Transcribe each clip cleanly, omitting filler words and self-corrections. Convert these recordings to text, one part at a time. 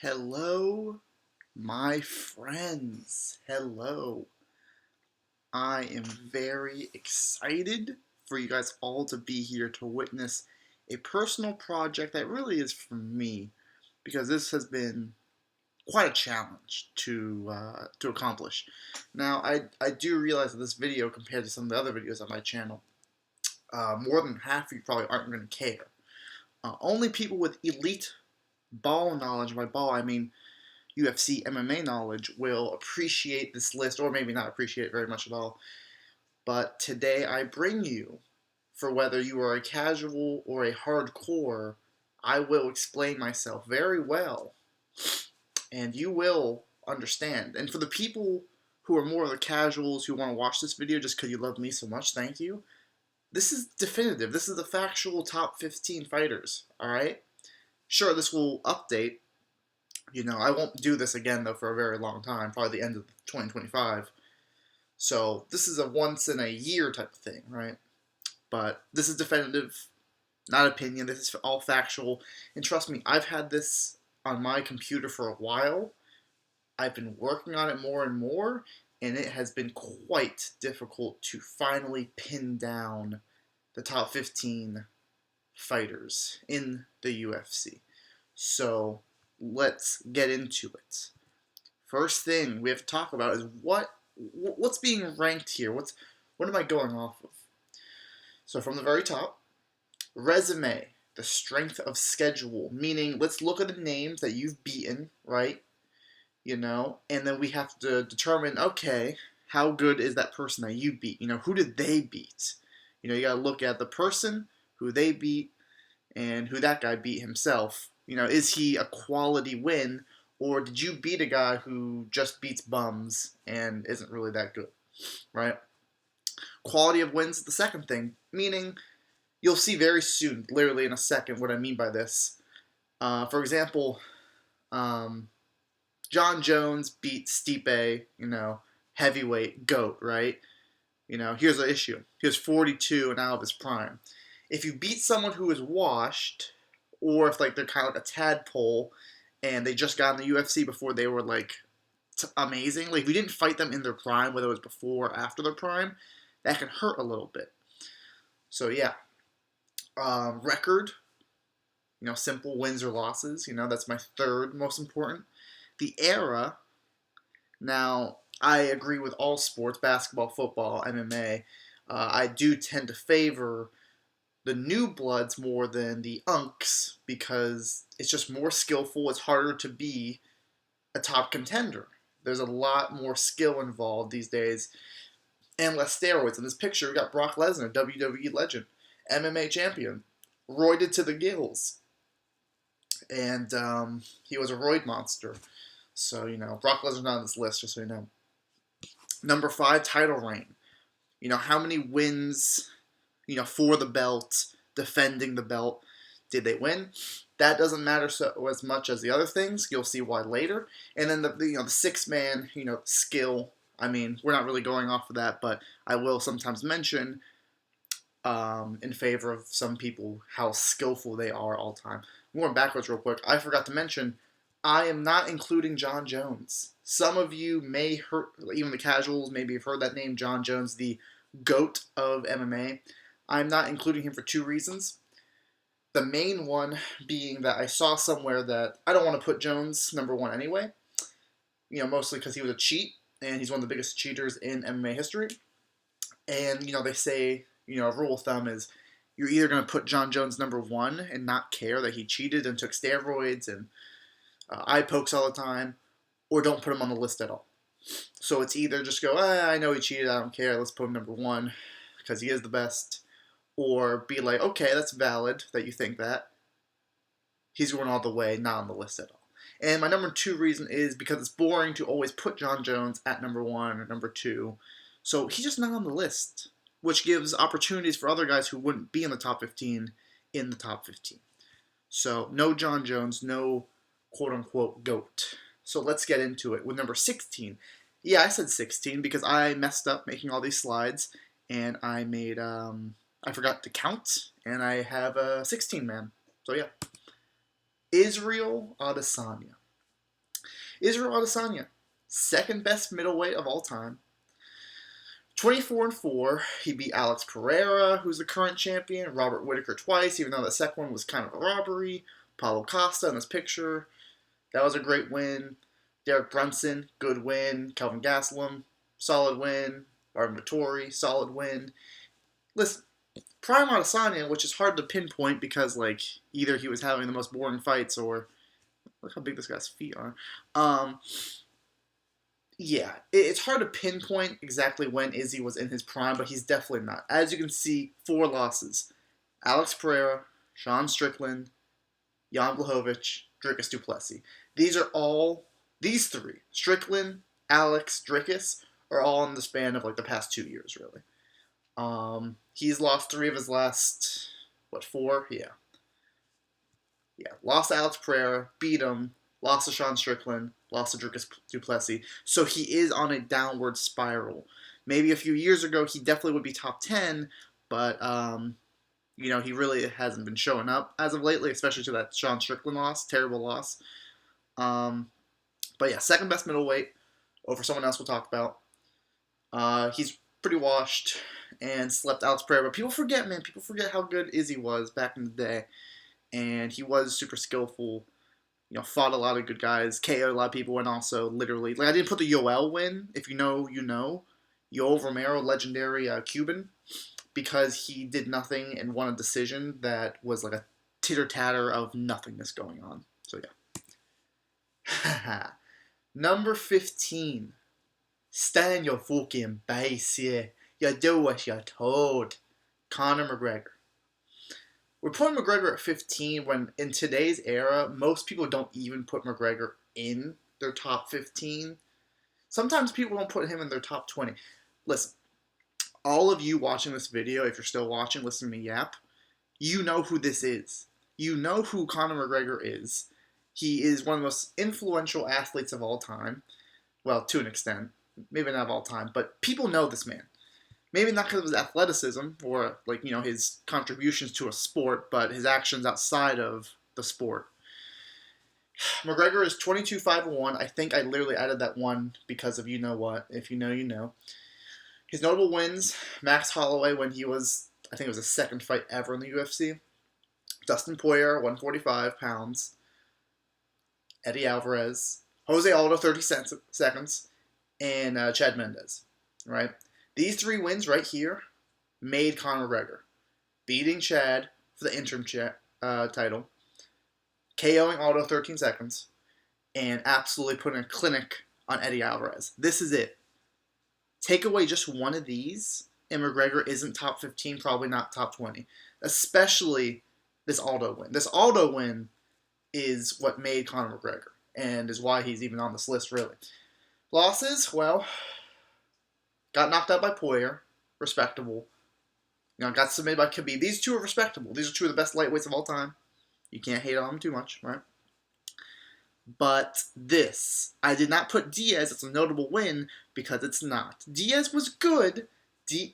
Hello, my friends. Hello. I am very excited for you guys all to be here to witness a personal project that really is for me because this has been quite a challenge to accomplish. Now, I do realize that this video, compared to some of the other videos on my channel, more than half of you probably aren't going to care. Only people with elite ball knowledge, by ball I mean UFC MMA knowledge, will appreciate this list, or maybe not appreciate it very much at all. But today I bring you, for whether you are a casual or a hardcore, I will explain myself very well, and you will understand. And for the people who are more of the casuals who want to watch this video just because you love me so much, thank you. This is definitive. This is the factual top 15 fighters, alright? Sure, this will update. I won't do this again, though, for a very long time, probably the end of 2025. So this is a once-in-a-year type of thing, right? But this is definitive, not opinion. This is all factual. And trust me, I've had this on my computer for a while. I've been working on it more and more, and it has been quite difficult to finally pin down the top 15 fighters in the UFC. So let's get into it. First thing we have to talk about is what's being ranked here. What am I going off of? So from the very top, resume, the strength of schedule, meaning let's look at the names that you've beaten, right? And then we have to determine, okay, how good is that person that you beat? Who did they beat? You got to look at the person, who they beat, and who that guy beat himself. Is he a quality win, or did you beat a guy who just beats bums and isn't really that good, right? Quality of wins is the second thing, meaning you'll see very soon, literally in a second, what I mean by this. For example, John Jones beat Stipe, heavyweight GOAT, right? Here's the issue. He was 42 and out of his prime. If you beat someone who is washed, or if they're kind of like a tadpole and they just got in the UFC before they were amazing, if you didn't fight them in their prime, whether it was before or after their prime, that can hurt a little bit. So yeah, record, simple wins or losses. That's my third most important. The era. Now, I agree with all sports, basketball, football, MMA. I do tend to favor the new bloods more than the unks because it's just more skillful. It's harder to be a top contender. There's a lot more skill involved these days and less steroids. In this picture, we got Brock Lesnar, WWE legend, MMA champion, roided to the gills. And he was a roid monster. So, Brock Lesnar's not on this list, just so you know. Number 5, title reign. How many wins, for the belt, defending the belt, did they win? That doesn't matter as much as the other things. You'll see why later. And then the 6-man, skill. I mean, we're not really going off of that, but I will sometimes mention in favor of some people how skillful they are all the time. Going backwards real quick, I forgot to mention, I am not including John Jones. Some of you may heard, even the casuals, maybe have heard that name, John Jones, the GOAT of MMA. I'm not including him for 2 reasons. The main one being that I saw somewhere that I don't want to put Jones number 1 anyway. Mostly because he was a cheat, and he's one of the biggest cheaters in MMA history. And, they say, a rule of thumb is you're either going to put John Jones number 1 and not care that he cheated and took steroids and eye pokes all the time, or don't put him on the list at all. So it's either just go, I know he cheated, I don't care, let's put him number 1 because he is the best, or be like, okay, that's valid that you think that. He's going all the way, not on the list at all. And my number 2 reason is because it's boring to always put John Jones at number 1 or number 2. So he's just not on the list, which gives opportunities for other guys who wouldn't be in the top 15 in the top 15. So no John Jones, no quote-unquote GOAT. So let's get into it with number 16. Yeah, I said 16 because I messed up making all these slides, and I made, I forgot to count, and I have a 16-man. So yeah. Israel Adesanya. Israel Adesanya, second best middleweight of all time. 24-4, he beat Alex Pereira, who's the current champion, Robert Whittaker twice, even though the second one was kind of a robbery. Paulo Costa in this picture, that was a great win. Derek Brunson, good win. Kelvin Gastelum, solid win. Arvin Vittori, solid win. Listen, Prime Adesanya, which is hard to pinpoint because, like, either he was having the most boring fights or look how big this guy's feet are. Yeah, it's hard to pinpoint exactly when Izzy was in his prime, but he's definitely not. As you can see, 4 losses. Alex Pereira, Sean Strickland, Jan Blachowicz, Dricus du Plessis. These 3, Strickland, Alex, Dricus, are all in the span of like the past 2 years, really. He's lost 3 of his last, 4? Yeah. Lost to Alex Pereira, beat him, lost to Sean Strickland, lost to Dricus du Plessis. So he is on a downward spiral. Maybe a few years ago, he definitely would be top 10, but, he really hasn't been showing up as of lately, especially to that Sean Strickland loss. Terrible loss. But yeah, second best middleweight over someone else we'll talk about. He's pretty washed and slept Alex Pereira. But people forget, man. People forget how good Izzy was back in the day. And he was super skillful. Fought a lot of good guys. KO'd a lot of people. And also, literally, like I didn't put the Yoel win. If you know, you know. Yoel Romero, legendary Cuban. Because he did nothing and won a decision that was like a titter-tatter of nothingness going on. So, yeah. Number 15. Stay in your fucking base, yeah. You do what you're told. Conor McGregor. We're putting McGregor at 15 when in today's era, most people don't even put McGregor in their top 15. Sometimes people don't put him in their top 20. Listen, all of you watching this video, if you're still watching, listen to me yap, you know who this is. You know who Conor McGregor is. He is one of the most influential athletes of all time. Well, to an extent. Maybe not of all time, but people know this man. Maybe not because of his athleticism or, his contributions to a sport, but his actions outside of the sport. McGregor is 22-5-1. I think I literally added that one because of you know what. If you know, you know. His notable wins, Max Holloway when he was, I think it was his second fight ever in the UFC. Dustin Poirier, 145 pounds. Eddie Alvarez. Jose Aldo, 30 seconds. And Chad Mendes, right? These 3 wins right here made Conor McGregor. Beating Chad for the interim title. KOing Aldo 13 seconds. And absolutely putting a clinic on Eddie Alvarez. This is it. Take away just one of these, and McGregor isn't top 15, probably not top 20. Especially this Aldo win. This Aldo win is what made Conor McGregor. And is why he's even on this list, really. Losses, well, got knocked out by Poirier. Respectable. Got submitted by Khabib. These 2 are respectable. These are 2 of the best lightweights of all time. You can't hate on them too much, right? But this, I did not put Diaz as a notable win because it's not. Diaz was good.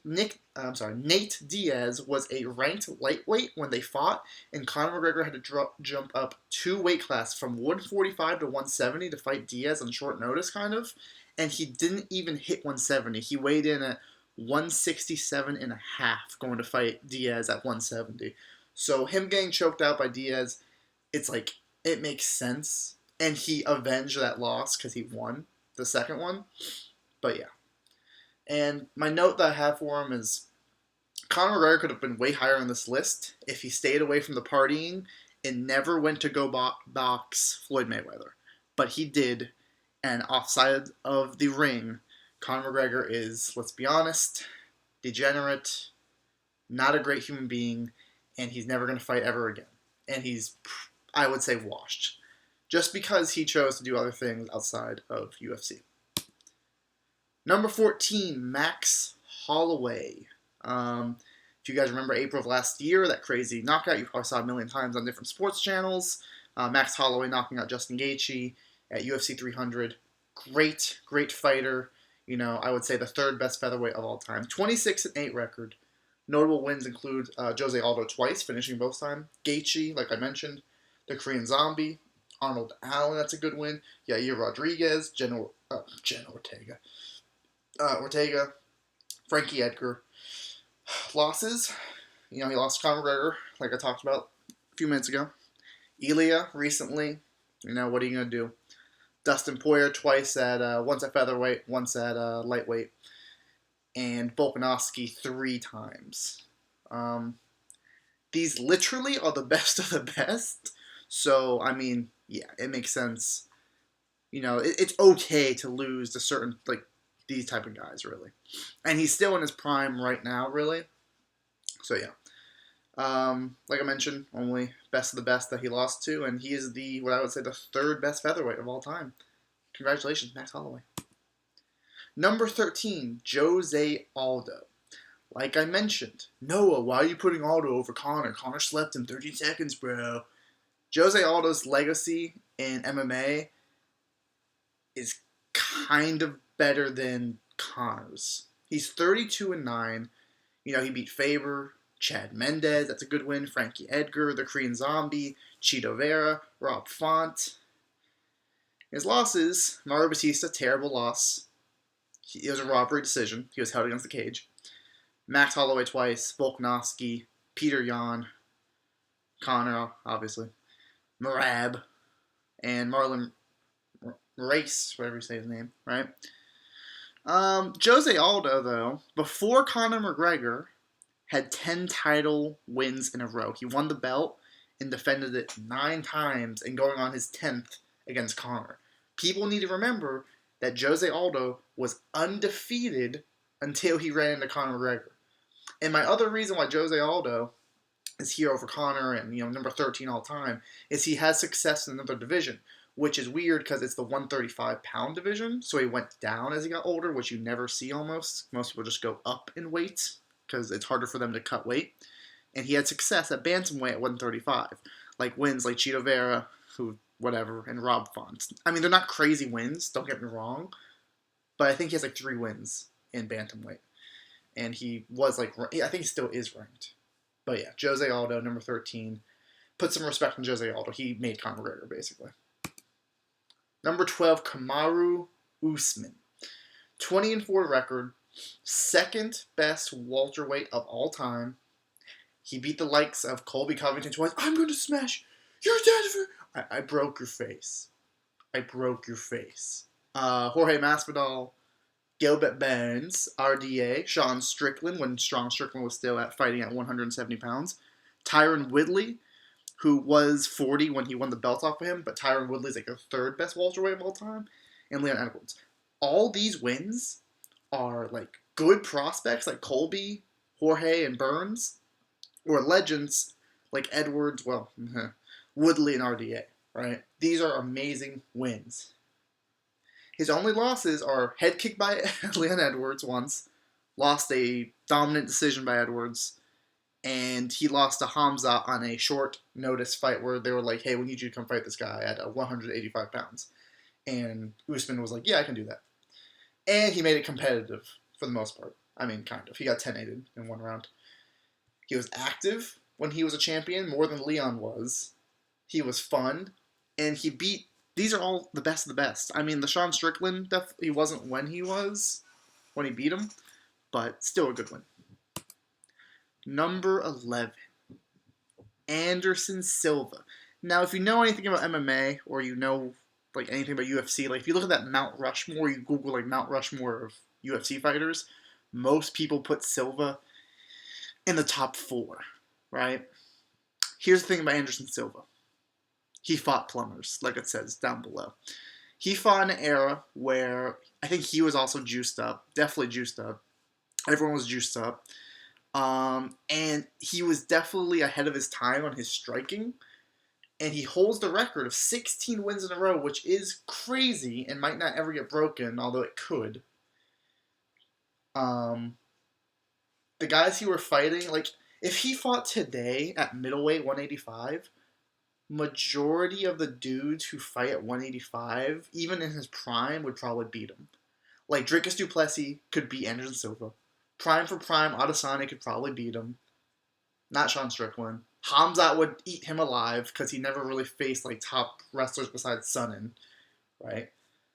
Nate Diaz was a ranked lightweight when they fought, and Conor McGregor had to jump up 2 weight classes from 145 to 170 to fight Diaz on short notice, kind of. And he didn't even hit 170. He weighed in at 167.5 going to fight Diaz at 170. So him getting choked out by Diaz, it's like, it makes sense. And he avenged that loss because he won the second one. But yeah. And my note that I have for him is Conor McGregor could have been way higher on this list if he stayed away from the partying and never went to go box Floyd Mayweather. But he did. And offside of the ring, Conor McGregor is, let's be honest, degenerate, not a great human being, and he's never going to fight ever again. And he's, I would say, washed. Just because he chose to do other things outside of UFC. Number 14, Max Holloway. If you guys remember April of last year, that crazy knockout you probably saw a million times on different sports channels. Max Holloway knocking out Justin Gaethje at UFC 300. Great fighter. I would say the 3rd best featherweight of all time. 26-8 record. Notable wins include Jose Aldo twice, finishing both times. Gaethje, like I mentioned. The Korean Zombie. Arnold Allen, that's a good win. Yair Rodriguez, Jenna Ortega, Frankie Edgar. Losses, he lost Conor McGregor, like I talked about a few minutes ago. Elia recently, what are you going to do? Dustin Poirier twice once at featherweight, once at lightweight, and Volkanovski 3 times. These literally are the best of the best. So, it makes sense. It's okay to lose to certain, these type of guys, really. And he's still in his prime right now, really. So, yeah. Like I mentioned, only best of the best that he lost to, and he is what I would say, the 3rd best featherweight of all time. Congratulations, Max Holloway. Number 13, Jose Aldo. Like I mentioned, Noah, why are you putting Aldo over Conor? Conor slept in 30 seconds, bro. Jose Aldo's legacy in MMA is kind of better than Conor's. He's 32-9. He beat Faber, Chad Mendez, that's a good win. Frankie Edgar, the Korean Zombie, Chito Vera, Rob Font. His losses, Mauro Batista, terrible loss. It was a robbery decision. He was held against the cage. Max Holloway twice, Volkanovski, Peter Yan, Conor, obviously, Merab, and Marlon Race, whatever you say his name, right? Jose Aldo, though, before Conor McGregor, had 10 title wins in a row. He won the belt and defended it 9 times and going on his 10th against Conor. People need to remember that Jose Aldo was undefeated until he ran into Conor McGregor. And my other reason why Jose Aldo is here over Conor and, number 13 all time is he has success in another division, which is weird because it's the 135-pound division. So he went down as he got older, which you never see almost. Most people just go up in weight because it's harder for them to cut weight. And he had success at bantamweight at 135. Wins like Chito Vera, and Rob Font. They're not crazy wins, don't get me wrong. But I think he has 3 wins in bantamweight. And he was I think he still is ranked. But yeah, Jose Aldo, number 13. Put some respect on Jose Aldo. He made Conor McGregor, basically. Number 12, Kamaru Usman. 20-4 record. 2nd best welterweight of all time. He beat the likes of Colby Covington twice. I'm going to smash your dad. I broke your face. Jorge Masvidal, Gilbert Burns, RDA, Sean Strickland, when Sean Strickland was still fighting at 170 pounds. Tyron Woodley, who was 40 when he won the belt off of him, but Tyron Woodley's the 3rd best welterweight of all time. And Leon Edwards. All these wins are good prospects like Colby, Jorge, and Burns, or legends like Edwards, Woodley and RDA, right? These are amazing wins. His only losses are head kick by Leon Edwards once, lost a dominant decision by Edwards, and he lost to Hamza on a short notice fight where they were like, hey, we need you to come fight this guy at 185 pounds. And Usman was like, yeah, I can do that. And he made it competitive for the most part. Kind of. He got 10-8 in 1 round. He was active when he was a champion, more than Leon was. He was fun, and he beat... These are all the best of the best. The Sean Strickland, he wasn't when he beat him, but still a good win. Number 11, Anderson Silva. Now, if you know anything about MMA, or you know anything about UFC, if you look at that Mount Rushmore, you Google Mount Rushmore of UFC fighters, most people put Silva in the top 4, right? Here's the thing about Anderson Silva. He fought plumbers, like it says down below. He fought in an era where I think he was also juiced up, definitely juiced up. Everyone was juiced up. And he was definitely ahead of his time on his striking. And he holds the record of 16 wins in a row, which is crazy and might not ever get broken, although it could. The guys he were fighting, if he fought today at middleweight 185, majority of the dudes who fight at 185, even in his prime, would probably beat him. Dricus du Plessis could beat Anderson Silva. Prime for prime, Adesanya could probably beat him. Not Sean Strickland. Hamzat would eat him alive because he never really faced like top wrestlers besides Sonnen, right?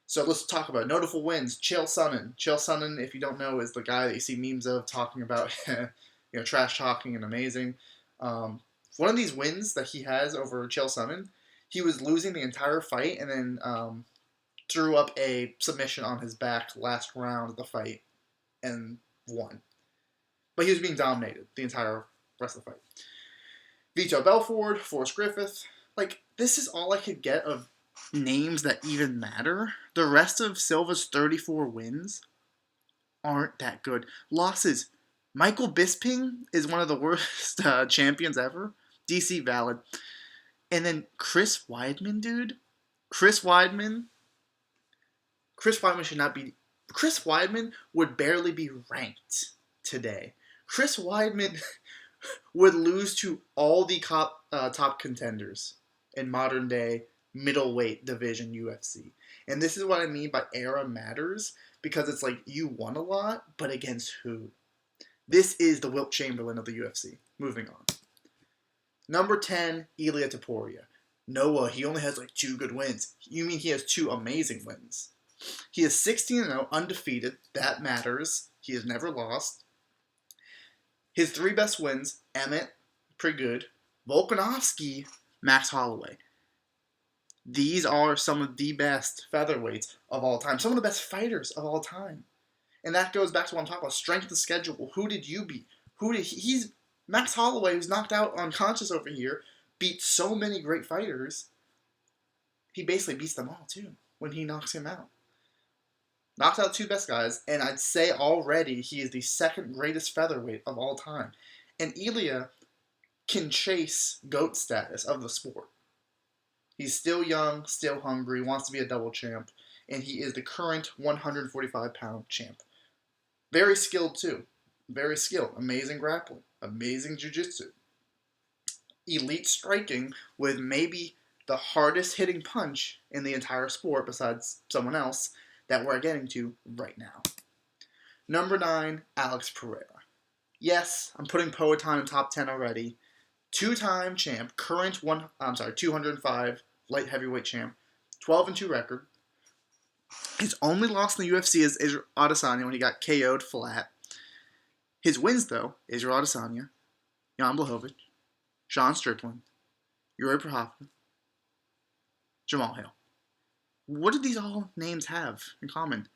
So let's talk about notable wins. Chael Sonnen. Chael Sonnen, if you don't know, is the guy that you see memes of talking about, trash talking and amazing. One of these wins that he has over Chael Sonnen, he was losing the entire fight and then threw up a submission on his back last round of the fight and won. But he was being dominated the entire rest of the fight. Vito Belfort, Forrest Griffith. Like, this is all I could get of names that even matter. The rest of Silva's 34 wins aren't that good. Losses. Michael Bisping is one of the worst champions ever. DC valid. And then Chris Weidman, dude. Chris Weidman should not be. Chris Weidman would barely be ranked today. Chris Weidman would lose to all the top contenders in modern day middleweight division UFC. And this is what I mean by era matters, because it's like you won a lot, but against who? This is the Wilt Chamberlain of the UFC. Moving on. Number 10, Ilia Topuria. Noah, he only has like 2 good wins. You mean he has 2 amazing wins? He is 16-0, undefeated. That matters. He has never lost. His 3 best wins, Emmett, pretty good. Volkanovski, Max Holloway. These are some of the best featherweights of all time. Some of the best fighters of all time. And that goes back to what I'm talking about. Strength of schedule. Who did you beat? He's Max Holloway, who's knocked out unconscious over here, beat so many great fighters. He basically beats them all, too, when he knocks him out. Knocked out 2 best guys, and I'd say already he is the 2nd greatest featherweight of all time. And Ilia can chase GOAT status of the sport. He's still young, still hungry, wants to be a double champ, and he is the current 145-pound champ. Very skilled, too. Very skilled. Amazing grappling. Amazing jiu-jitsu. Elite striking with maybe the hardest hitting punch in the entire sport besides someone else that we're getting to right now. Number 9, Alex Pereira. Yes, I'm putting Poatan in top 10 already. 2-time champ, current 205 light heavyweight champ, 12-2 record. His only loss in the UFC is Israel Adesanya when he got KO'd flat. His wins, though, Israel Adesanya, Jan Blachowicz, Sean Strickland, Yuri Prochazka, Jamal Hill. What did these all names have in common?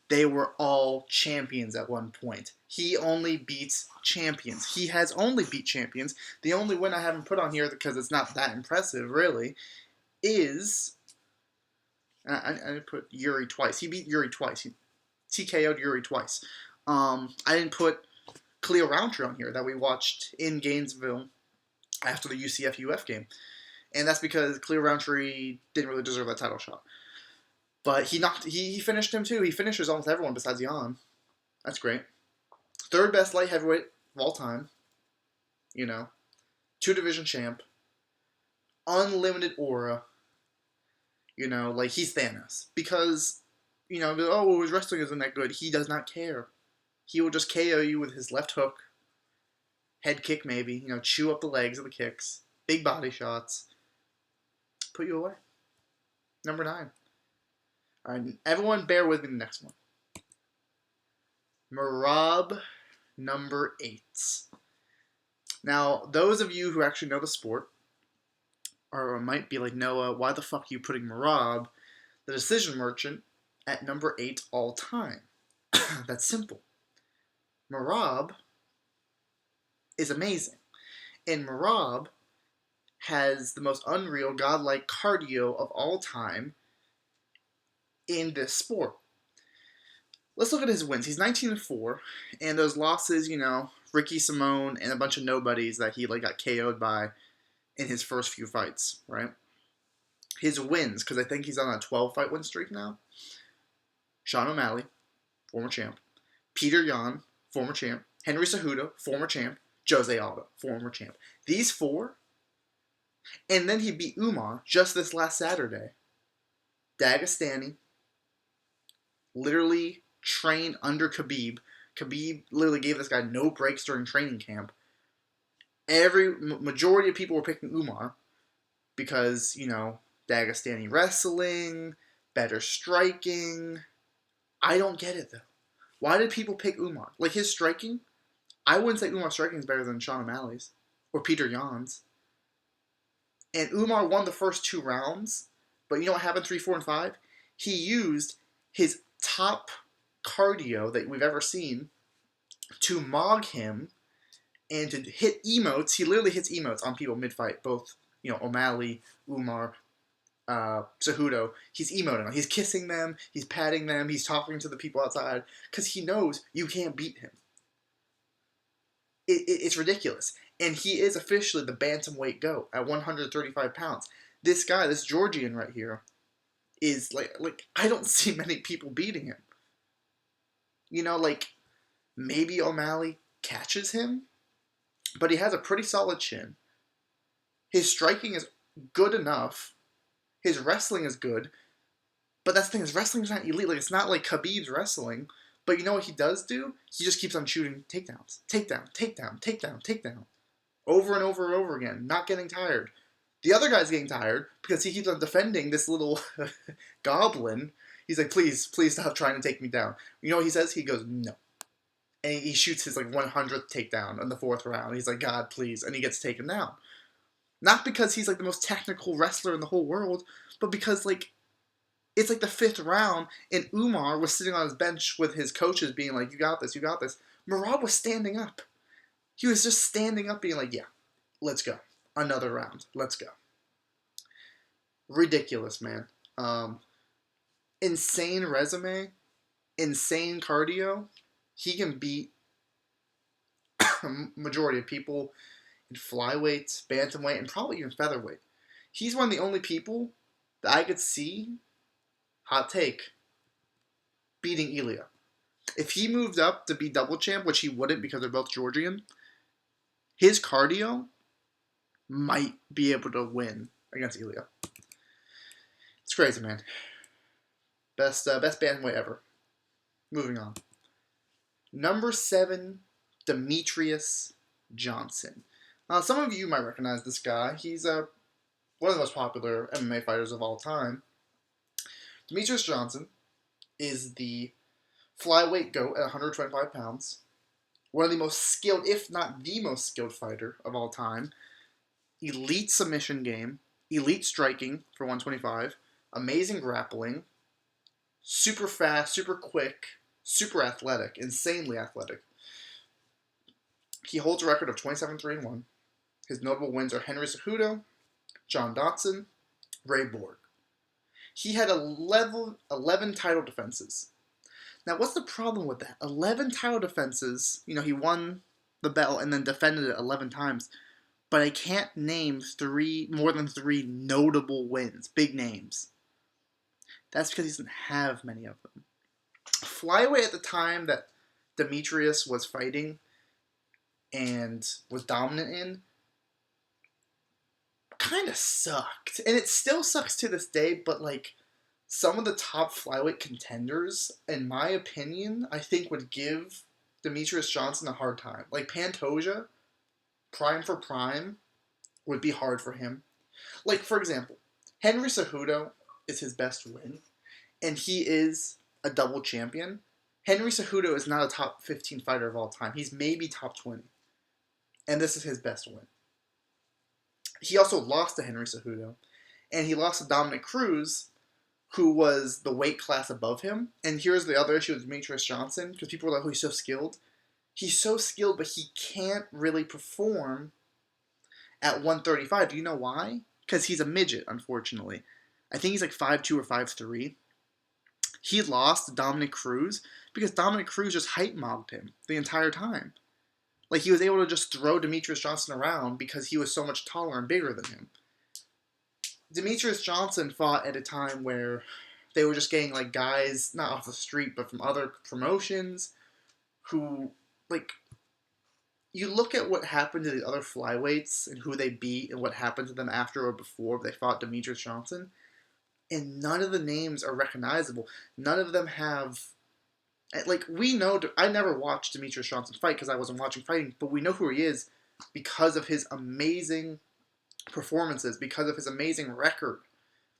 They were all champions at one point. He only beats champions. He has only beat champions. The only win I haven't put on here, because it's not that impressive, really, is... I put Yuri twice. He beat Yuri twice. He TKO'd Yuri twice. I didn't put Khalil Rountree on here that we watched in Gainesville after the UCF-UF game. And that's because Khalil Rountree didn't really deserve that title shot. But he finished him too. He finishes almost everyone besides Jan. That's great. 3rd best light heavyweight of all time. 2-division champ. Unlimited aura. Like he's Thanos. Because, his wrestling isn't that good. He does not care. He will just KO you with his left hook. Head kick maybe. Chew up the legs of the kicks. Big body shots. Put you away. Number 9. All right, everyone bear with me the next one. Merab, number 8. Now, those of you who actually know the sport, or might be like, Noah, why the fuck are you putting Merab, the decision merchant, at number 8 all time? That's simple. Merab is amazing. And Merab has the most unreal, godlike cardio of all time in this sport. Let's look at his wins. He's 19-4, and those losses, Ricky Simone and a bunch of nobodies that he got KO'd by in his first few fights, right? His wins, because I think he's on a 12-fight win streak now. Sean O'Malley, former champ. Peter Yan, former champ. Henry Cejudo, former champ. Jose Aldo, former champ. These 4, and then he beat Umar just this last Saturday. Dagestani literally trained under Khabib. Khabib literally gave this guy no breaks during training camp. Majority of people were picking Umar because, Dagestani wrestling, better striking. I don't get it though. Why did people pick Umar? Like his striking, I wouldn't say Umar's striking is better than Sean O'Malley's or Peter Yan's. And Umar won the first 2 rounds, but you know what happened 3, 4, and 5? He used his top cardio that we've ever seen to mog him and to hit emotes. He literally hits emotes on people mid-fight, both O'Malley, Umar, Cejudo. He's emoting. He's kissing them. He's patting them. He's talking to the people outside because he knows you can't beat him. It's ridiculous. And he is officially the bantamweight GOAT at 135 pounds. This guy, this Georgian right here, is like I don't see many people beating him. Maybe O'Malley catches him, but he has a pretty solid chin. His striking is good enough. His wrestling is good. But that's the thing, his wrestling is not elite. It's not like Khabib's wrestling. But you know what he does do? He just keeps on shooting takedowns. Takedown, takedown, takedown, takedown. Over and over and over again. Not getting tired. The other guy's getting tired because he keeps on defending this little goblin. He's like, please stop trying to take me down. You know what he says? He goes, no. And he shoots his 100th takedown in the 4th round. He's like, God, please. And he gets taken down. Not because he's the most technical wrestler in the whole world, but because it's the 5th round, and Umar was sitting on his bench with his coaches being like, you got this, you got this. Merab was standing up. He was just standing up being like, yeah, let's go. Another round. Let's go. Ridiculous, man. Insane resume. Insane cardio. He can beat majority of people in flyweight, bantamweight, and probably even featherweight. He's one of the only people that I could see, hot take, beating Ilya. If he moved up to be double champ, which he wouldn't because they're both Georgian, his cardio might be able to win against Ilya. It's crazy, man. Best bantamweight ever. Moving on. Number 7, Demetrius Johnson. Some of you might recognize this guy. He's one of the most popular MMA fighters of all time. Demetrius Johnson is the flyweight GOAT at 125 pounds. One of the most skilled, if not the most skilled fighter of all time. Elite submission game. Elite striking for 125. Amazing grappling. Super fast, super quick, super athletic, insanely athletic. He holds a record of 27-3-1. His notable wins are Henry Cejudo, John Dodson, Ray Borg. He had 11 title defenses. Now, what's the problem with that? 11 title defenses. He won the belt and then defended it 11 times. But I can't name more than 3 notable wins, big names. That's because he doesn't have many of them. Flyweight at the time that Demetrius was fighting and was dominant in kind of sucked. And it still sucks to this day, but some of the top flyweight contenders, in my opinion, I think would give Demetrius Johnson a hard time. Pantoja, prime for prime, would be hard for him. For example, Henry Cejudo is his best win, and he is a double champion. Henry Cejudo is not a top 15 fighter of all time. He's maybe top 20. And this is his best win. He also lost to Henry Cejudo, and he lost to Dominic Cruz, who was the weight class above him. And here's the other issue with Demetrius Johnson, because people are like, oh, he's so skilled. He's so skilled, but he can't really perform at 135. Do you know why? Because he's a midget, unfortunately. I think he's 5'2" or 5'3". He lost to Dominic Cruz because Dominic Cruz just height mobbed him the entire time. He was able to just throw Demetrius Johnson around because he was so much taller and bigger than him. Demetrius Johnson fought at a time where they were just getting guys, not off the street, but from other promotions who, you look at what happened to the other flyweights and who they beat and what happened to them after or before they fought Demetrius Johnson, and none of the names are recognizable. None of them have... we know... I never watched Demetrius Johnson fight because I wasn't watching fighting, but we know who he is. because of his amazing performances, because of his amazing record,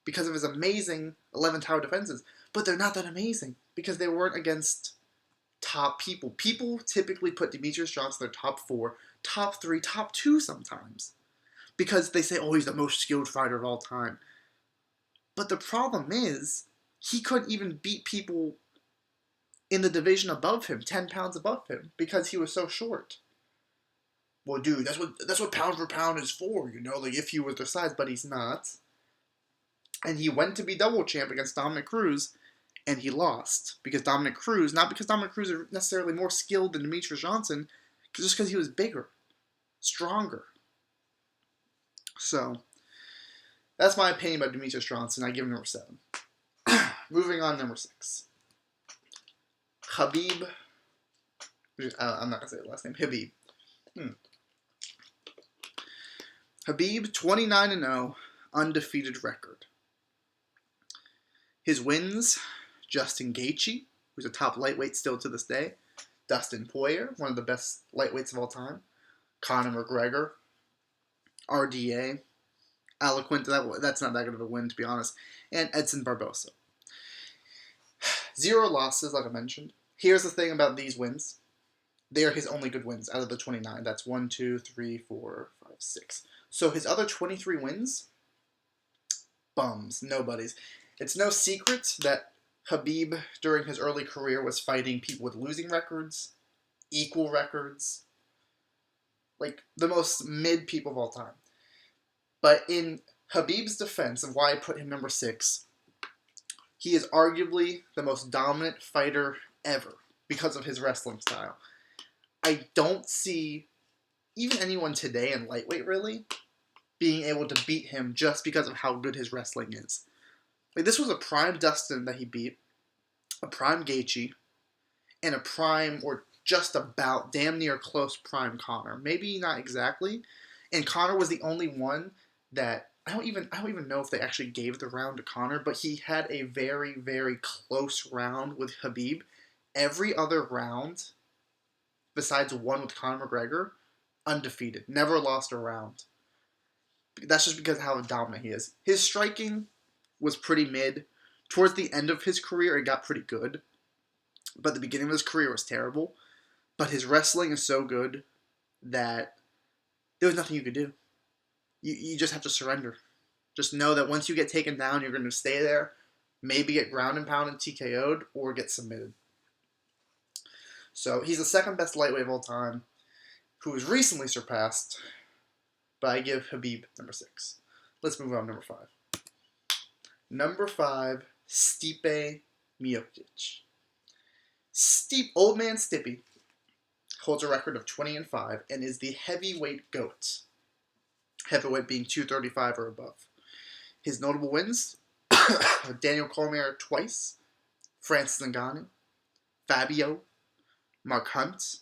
because of his amazing 11 tower defenses. But they're not that amazing because they weren't against top people. People typically put Demetrius Johnson in their top 4, top 3, top 2 sometimes. Because they say, oh, he's the most skilled fighter of all time. But the problem is, he couldn't even beat people in the division above him, 10 pounds above him, because he was so short. Well, dude, that's what pound for pound is for, you know, like if he was their size, but he's not. And he went to be double champ against Dominic Cruz, and he lost. Because Dominic Cruz, not because Dominic Cruz is necessarily more skilled than Demetrius Johnson, just because he was bigger, stronger. So, that's my opinion about Demetrius Johnson. I give him number 7. Moving on, number 6. Khabib. I'm not going to say the last name. Khabib. Khabib, 29-0, undefeated record. His wins, Justin Gaethje, who's a top lightweight still to this day. Dustin Poirier, one of the best lightweights of all time. Conor McGregor. RDA. Alaquinta, that's not that good of a win, to be honest. And Edson Barbosa. 0 losses, like I mentioned. Here's the thing about these wins. They are his only good wins out of the 29. That's 1, 2, 3, 4, 5, 6. So his other 23 wins, bums, nobodies. It's no secret that Khabib, during his early career, was fighting people with losing records, equal records, like the most mid people of all time. But in Khabib's defense of why I put him number 6, he is arguably the most dominant fighter ever because of his wrestling style. I don't see even anyone today in lightweight really being able to beat him just because of how good his wrestling is. Like, this was a prime Dustin that he beat, a prime Gaethje, and a prime or just about damn near close prime Conor. Maybe not exactly. And Conor was the only one that I don't even know if they actually gave the round to Conor, but he had a very, very close round with Khabib. Every other round, besides one with Conor McGregor, undefeated. Never lost a round. That's just because of how dominant he is. His striking was pretty mid. Towards the end of his career, it got pretty good. But the beginning of his career was terrible. But his wrestling is so good that there was nothing you could do. You just have to surrender. Just know that once you get taken down, you're going to stay there, maybe get ground and pound and TKO'd, or get submitted. So he's the second best lightweight of all time, who was recently surpassed, but I give Khabib number 6. Let's move on to number 5. Number 5, Stipe Miocic. Old man Stipe holds a record of 20-5 and is the heavyweight GOAT. Heavyweight being 235 or above. His notable wins, Daniel Cormier twice, Francis Ngannou, Fabio, Mark Hunt,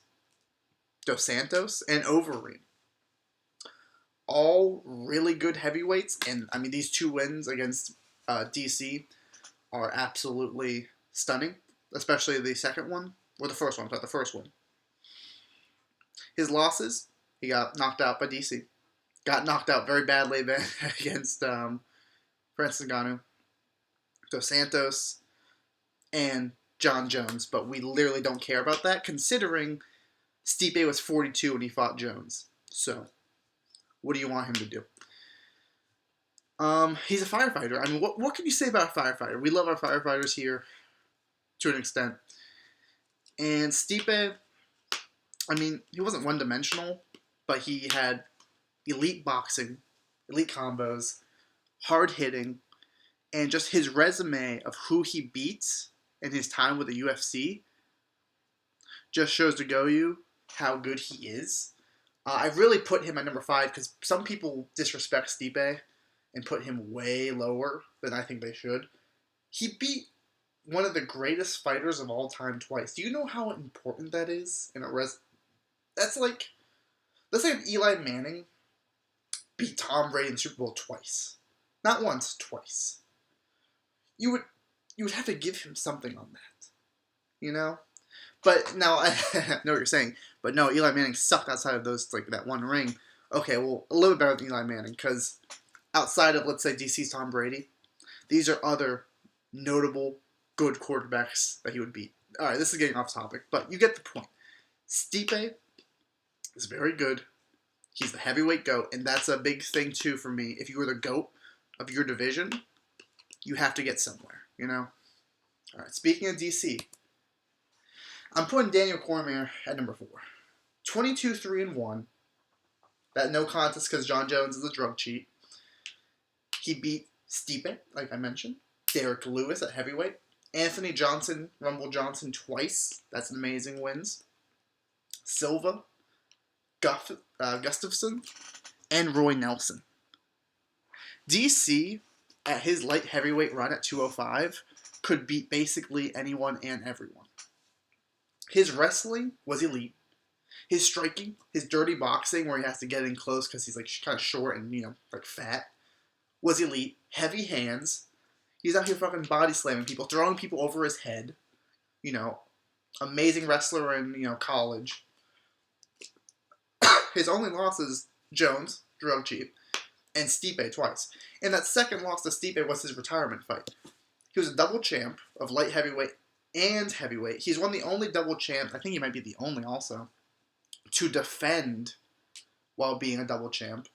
Dos Santos, and Overeem. All really good heavyweights, and I mean these 2 wins against DC are absolutely stunning, especially the second one, or the first one, the first one. His losses, he got knocked out by DC. Got knocked out very badly against Francis Ngannou, Dos Santos, and John Jones. But we literally don't care about that, considering Stipe was 42 when he fought Jones. So, what do you want him to do? He's a firefighter. I mean, what can you say about a firefighter? We love our firefighters here to an extent. And Stipe, I mean, he wasn't one-dimensional, but he had elite boxing, elite combos, hard hitting, and just his resume of who he beats in his time with the UFC just shows to go you how good he is. I really put him at number 5 because some people disrespect Stipe and put him way lower than I think they should. He beat one of the greatest fighters of all time twice. Do you know how important that is? That's like if Eli Manning beat Tom Brady in the Super Bowl twice. Not once, twice. You would have to give him something on that. You know? But now, I know what you're saying, But no, Eli Manning sucked outside of those, like, that one ring. Okay, well, a little bit better than Eli Manning, because outside of, let's say, DC's Tom Brady, these are other notable good quarterbacks that he would beat. All right, this is getting off topic, but you get the point. Stipe is very good. He's the heavyweight GOAT, and that's a big thing, too, for me. If you were the GOAT of your division, you have to get somewhere, you know? All right, speaking of DC, I'm putting Daniel Cormier at number 4. 22-3-1. That no contest because John Jones is a drug cheat. He beat Stipe, like I mentioned. Derek Lewis at heavyweight. Anthony Johnson, Rumble Johnson twice. That's an amazing wins. Silva, Gustafson, and Roy Nelson. DC, at his light heavyweight run at 205, could beat basically anyone and everyone. His wrestling was elite. His striking, his dirty boxing, where he has to get in close because he's like kind of short and, you know, like fat, was elite. Heavy hands. He's out here fucking body slamming people, throwing people over his head. You know, amazing wrestler in, you know, college. His only loss is Jones, drug cheat, and Stipe twice. And that second loss to Stipe was his retirement fight. He was a double champ of light heavyweight and heavyweight. He's one of the only double champs, I think he might be the only also, to defend while being a double champ.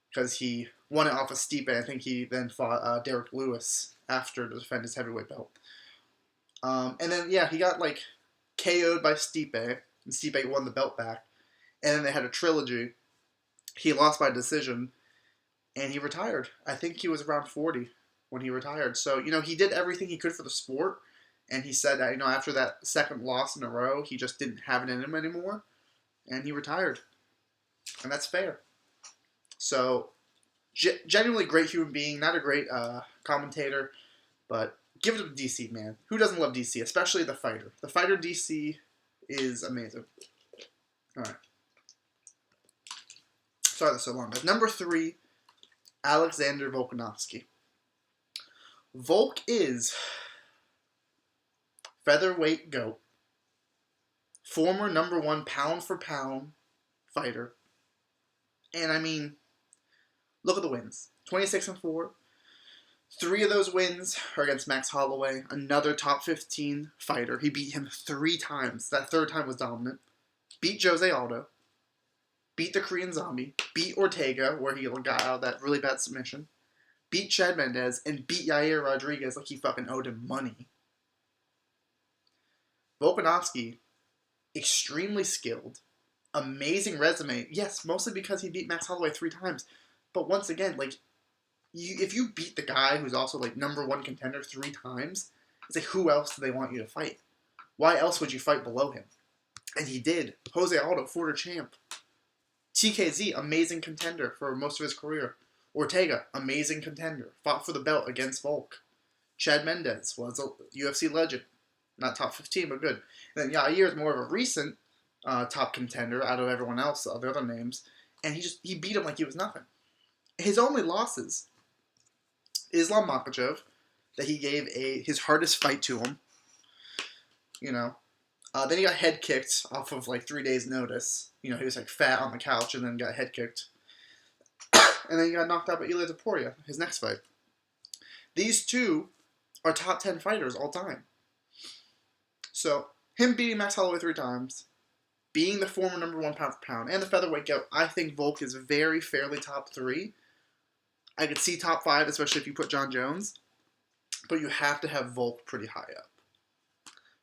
Because he won it off of Stipe. I think he then fought Derek Lewis after to defend his heavyweight belt. And then, yeah, he got, like, KO'd by Stipe, and Stipe won the belt back. And then they had a trilogy. He lost by decision, and he retired. I think he was around 40 when he retired. So, you know, he did everything he could for the sport, and he said that, you know, after that second loss in a row, he just didn't have it in him anymore, and he retired. And that's fair. So, genuinely great human being, not a great commentator, but give it to DC, man. Who doesn't love DC, especially the fighter? The fighter DC is amazing. All right. Sorry that's so long. But number 3, Alexander Volkanovski. Volk is featherweight GOAT, former number 1 pound-for-pound fighter. And, I mean, look at the wins. 26-4. 3 of those wins are against Max Holloway, another top 15 fighter. He beat him 3 times. That third time was dominant. Beat Jose Aldo. Beat the Korean Zombie. Beat Ortega, where he got out of that really bad submission. Beat Chad Mendez. And beat Yair Rodriguez like he fucking owed him money. Volkanovski, extremely skilled. Amazing resume. Yes, mostly because he beat Max Holloway 3 times. But once again, like, if you beat the guy who's also, like, number 1 contender 3 times, it's like, who else do they want you to fight? Why else would you fight below him? And he did. Jose Aldo, 4-time champ. TKZ, amazing contender for most of his career. Ortega, amazing contender. Fought for the belt against Volk. Chad Mendez was a UFC legend. Not top 15, but good. And then Yair is more of a recent top contender out of everyone else, the other names. And he beat him like he was nothing. His only losses, Islam Makhachev, that he gave his hardest fight to him. You know. Then he got head kicked off of like 3 days' notice. You know, he was like fat on the couch and then got head kicked. And then he got knocked out by Ilia Topuria, his next fight. These 2 are top 10 fighters all time. So, him beating Max Holloway 3 times, being the former number 1 pound-for-pound, and the featherweight GOAT, I think Volk is very fairly top 3. I could see top 5, especially if you put John Jones. But you have to have Volk pretty high up.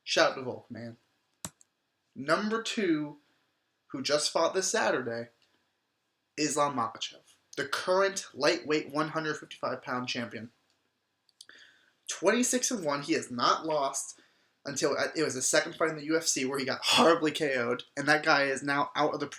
Shout out to Volk, man. Number 2, who just fought this Saturday, Islam Makhachev, the current lightweight 155-pound champion. 26-1, he has not lost until it was his second fight in the UFC where he got horribly KO'd, and that guy is now out of the